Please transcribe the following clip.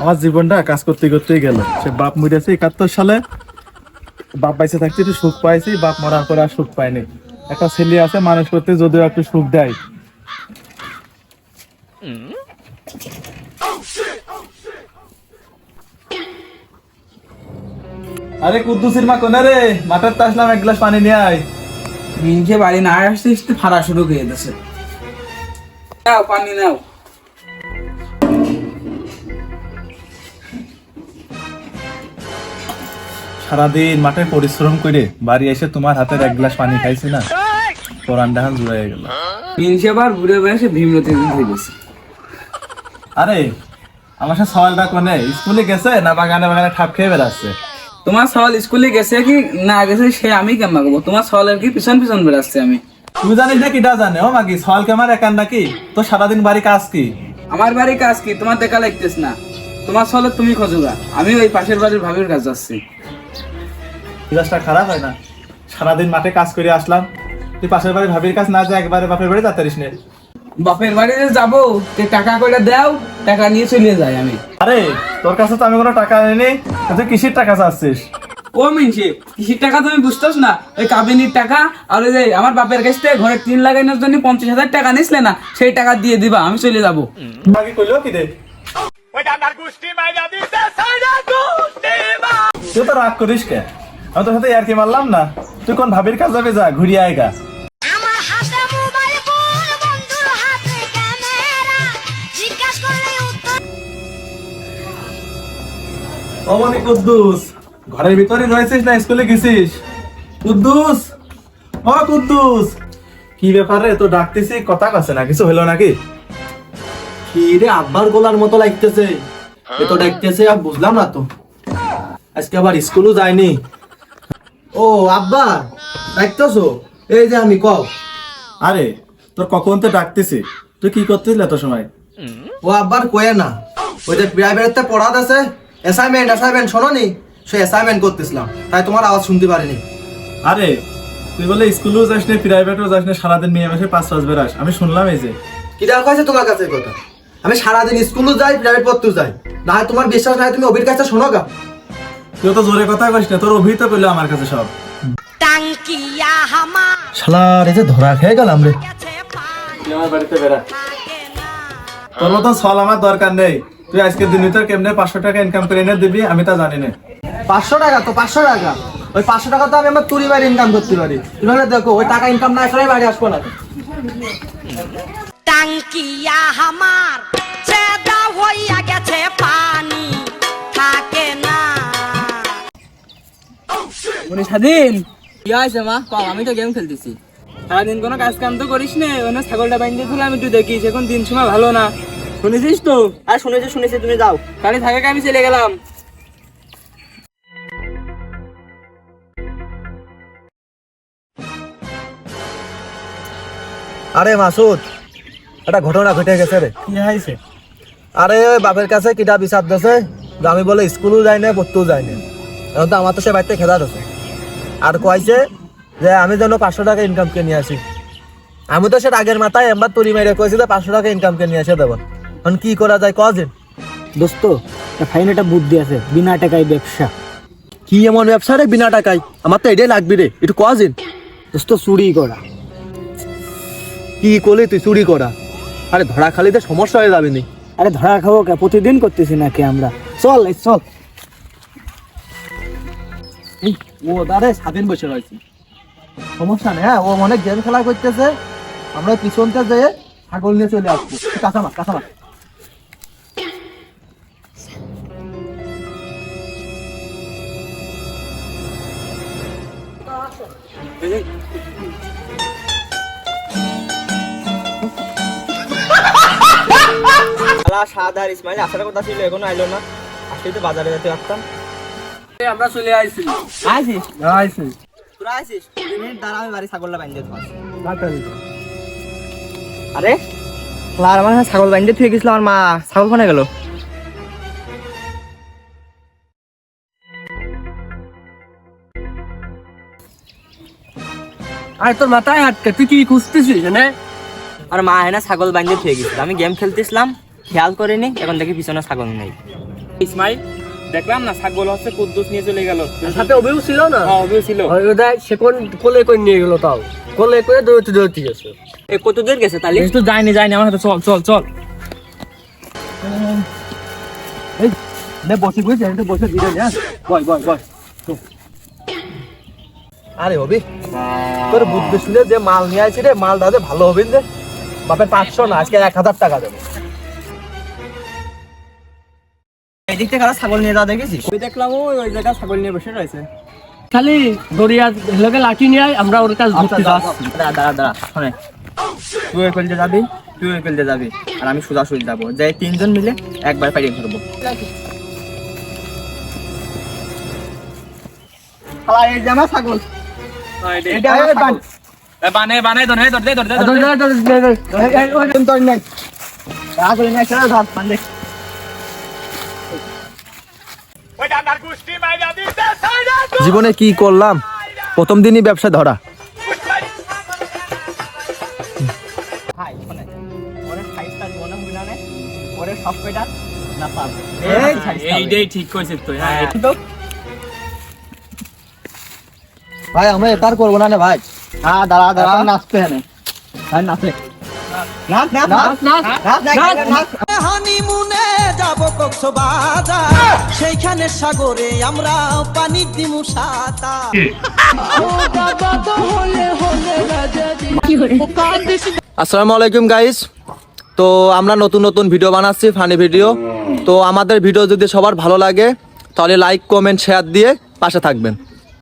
আমার জীবনটা কাজ করতে করতেই গেল। সে বাপ মরেছে 71 সালে, বাপ বাইসে থাকতে একটু সুখ পাইছি, বাপ মরার পরে আর সুখ পাইনি। একটা ছেলে আছে, মানুষ করতে যদিও একটু সুখ দেয়। আরে কুদ্দুসির মা কোনে রে? মাঠের তো আসলাম, এক গ্লাস পানি নিয়ে আয়। মিনকে বাড়ি না আসছিস তো ফাড়া শুরু করে দিয়েছে। নাও পানি নাও। সারাদিন মাঠে পরিশ্রম করে বাড়ি এসে তোমার হাতের এক গ্লাস পানি খাইছি না, কোরআন ডাহান জুড়ে গেল। মিনসে আবার ঘুরে বসে ভীমরতি হয়ে গেছে। আরে আমার সাথে সওয়ালটা কোনে? স্কুলে গেছে না বাগানে বাগানে ঠাপ খেয়ে বেড়াচ্ছে? তোমার সওয়াল স্কুলে গেছে কি না গেছে সে আমি কেমন করবো? তোমার সওয়ালের কি পিছন পিছন বেড়াচ্ছে আমি। তুই জানিস না কিটা জানে? ও মাগি সওয়াল কে আমার একান নাকি? তো সারাদিন বাড়ি কাজ কি? আমার বাড়ি কাজ কি তোমার দেখা লাগতেছ না? তোমার সওয়ালে তুমি খোঁজোগা, আমি ওই পাশের বাড়ির ভাবির কাছে যাচ্ছি। মেজাজটা খারাপ হয় না? সারাদিন মাঠে কাজ করে আসলাম, তুই পাশের বাড়ি ভাবির কাজ না যায় একবারে বাপের বাড়ি যাতারিস নে? বাপের বাড়িতে যাবো, টাকা কইটা দাও, টাকা নিয়ে চলে যাই আমি। আরে তোর কাছে তো আমি কোনো টাকা নেই, তুই কিসের টাকা চাচ্ছিস? ও মিনছে কিসির টাকা তুমি বুঝতেছ না? ওই কাবিনীর টাকা আর ওই যে আমার বাপের কাছ থেকে ঘরে টিন লাগানোর জন্য 50,000 টাকা নিছিলে না, সেই টাকা দিয়ে দিবা, আমি চলে যাবো। মাগি কইলো কি রে? তুই তো রাগ করিস কে? আমি তোর সাথে আর কি মারলাম না? তুই কোন ভাবির কাজ যাবে, যা ঘুরিয়ে আয়গা। ও মানে কুদ্দুস, ঘরের ভিতরে রয়েছিস না স্কুলে গেছিস? কুদ্দুস, ও কুদ্দুস, কি ব্যাপার রে? তো ডাকতেছি, কথা কাছে না, কিছু হলো নাকি? কি রে, আব্বার গলার মতো লাগতেছে। এত ডাকতেছে আর বুঝলাম না তো। আজকে আবার স্কুলও যায়নি। ও আব্বা ডাকতেছো? এই যে আমি কও। আরে তোর কখন তো ডাকতেছি, তুই কি করতেছিস এত সময়? ও আব্বার কয়ে না, ওই যে প্রাইভেটতে পড়াতে আছে, অ্যাসাইনমেন্ট শোনোনি? সে অ্যাসাইনমেন্ট করতেছিলাম, তাই তোমার আওয়াজ শুনতে পারিনি। আরে তুই বলে স্কুলেও যাস না, প্রাইভেটেও যাস না, সারাদিন মেয়ে মাসে 5 বেড়াস, আমি শুনলাম এই যে। কি দেখা হয়েছে তোমার কাছে এই কথা? আমি সারাদিন স্কুলও যাই, প্রাইভেট পড়তেও যাই, না হয় তোমার বিশ্বাস নাই, তুমি অভির কাছে শোনো গা। তুই তো জোরে কথা কইস না, তোর অভিহিত করলো আমার কাছে সব। শালার এই যে ধরা খেয়ে গেলাম রে। তুই আমার বাড়িতে বেড়া, তোর মতন ছল আমার দরকার নেই। তুই আজকের দিন ভিতর কেমনে 500 টাকা ইনকাম করে এনে দিবি আমি তা জানি না। 500 টাকা তো 500 টাকা, ওই 500 টাকা তো আমি আমার তুরি বাড়ি ইনকাম করতে পারি। তুমি দেখো ওই টাকা ইনকাম না করে বাড়ি আসবো না। টাঙ্কিয়া হামার চেদা হইয়া গেছে, পানি থাকে না। উনি স্বাধীন কি হয়েছে মা? কম, আমি তো গেম খেলতেছি। সারাদিন কোনো কাজ কাম তো করিস না, ওখানে ছাগলটা বাইন্ধে দিলাম, আমি একটু দেখিস, এখন দিন সময় ভালো না, শুনেছিস তো? আর শুনেছি, তুমি যাও। কালি থাকে আমি চলে গেলাম। আরে মাসুদ, একটা ঘটনা ঘটে গেছে রে। কি হয়েছে? আরে ওই বাপের কাছে কিটা বিচার দিয়েছে যে আমি বলে স্কুলও যাই না, পড়তেও যাই না। এখন তো আমার তো সে বাড়িতে খেলা দিয়েছে, আর কয়েছে যে আমি যেন 500 টাকা ইনকাম কে নিয়ে আসি। আমি তো সে আগের মাথায় একবার তুলি মেরে কয়েছি যে 500 টাকা ইনকাম কে নিয়ে আসে দেবো। এখন কি করা যায় কদিন? দোস্ত ফাইন একটা বুদ্ধি আছে, বিনা টাকায় ব্যবসা। কি এমন ব্যবসা রে বিনা টাকায়? আমার তো এটাই লাগবি রে, একটু কদিন। দোস্ত চুরি করা। কি করলি তুই? চুরি করা? আরে ধরা খালিতে সমস্যা হয়ে যাবে নি। আরে ধরা খাবো কে? প্রতিদিন করতেছি নাকি আমরা? চল চল। ও দাঁড়ে স্বাধীন বসে রয়েছে, সমস্যা নেই। হ্যাঁ, ও অনেক গেম খেলা করতেছে, আমরা পিছনটা যেয়ে ছাগল নিয়ে চলে আসবো। কাঁচা মাছ। সাদা আর ইসমাইল আসার কথা ছিল, এখনো আইলো না। আসলে তো বাজারে যেতে পারতাম। আমরা চলে আসছি। আইসিস তোরা আইসিস? 2 মিনিট দাঁড়া, আমি বাড়ি ছাগলটা বাঁধতে তোমার। আরে আর আমার ছাগল বাঁধতে থুয়ে গেছিল, আমার মা ছাগল কোনে গেল? আরে তোর মাথায় হাতকে, তুই কি খুঁজতেছিস? আর মা হয় না ছাগল বাঁধতে থুয়ে গেছিল, আমি গেম খেলতেছিলাম, খেয়াল করিনি, এখন দেখি পিছনে ছাগল নেই। ইসমাইল, দেখলাম না ছাগল হচ্ছে কুদ্দুস নিয়ে চলে গেল। সাথে অভিও ছিল না? হ্যাঁ, অভিও ছিল। সে কোন কোলে করে নিয়ে গেল, তাও কোলে করে দৌড়তে দৌড়তে গেছে। এ কত দূর গেছে তাহলে? তো যায়নি আমার হাতে, চল চল চল। বসে বুঝছি, আমি তো বসে দিলে না। বয় বয় বয়। আরে হবি তোর বুদ্ধি শুনে যে মাল নিয়ে আসছি রে, মালটা যে ভালো হবে রে। বাপের 500 না, আজকে 1000 টাকা দেবো। এই দিক থেকে আরো ছাগল নিয়ে যাওয়া দেখেছিস? ওই দেখলাম ওই জায়গায় ছাগল নিয়ে বসে রয়েছে। খালি দড়িয়া লোকে লাঠি নিয়ে আয়, আমরা ওর কাছে ধরতে যাচ্ছি। দাঁড়া দাঁড়া দাঁড়া, শোনে, তুই ওই কলতে যাবি, তুই ওই কলতে যাবি, আর আমি সোজা সোজা যাবো, যে 3 জন মিলে একবার পাইয়ে ধরবো। শালা এই জামা ছাগল, এটা আমার ছাগল। বানে বানে ধরে ধর দে ধর দে ধর দে। ছাগল নিয়ে চলে ধর পান্ডে। জীবনে কি করলাম, প্রথম দিনই ব্যবসা ধরা। ভাই শোনে, ওরে সাইজটা মনে হবে না, ওরে সব কয়টা না পাব। এইটাই ঠিক কইছিস তুই। হ্যাঁ, ভাই আমরা এটার করবো না ভাই। হ্যাঁ দাঁড়া দাঁড়া, নাচতে হবে, ভাই নাচে, নাচ নাচ নাচ নাচ নাচ নাচ। হানিমুনে যাব কক্সবাজার, সেইখানে সাগরে আমরা পানি দিমু সাঁতার। আসসালামু আলাইকুম গাইস। তো আমরা নতুন নতুন ভিডিও বানাচ্ছি, ফানি ভিডিও। তো আমাদের ভিডিও যদি সবার ভালো লাগে তাহলে লাইক কমেন্ট শেয়ার দিয়ে পাশে থাকবেন।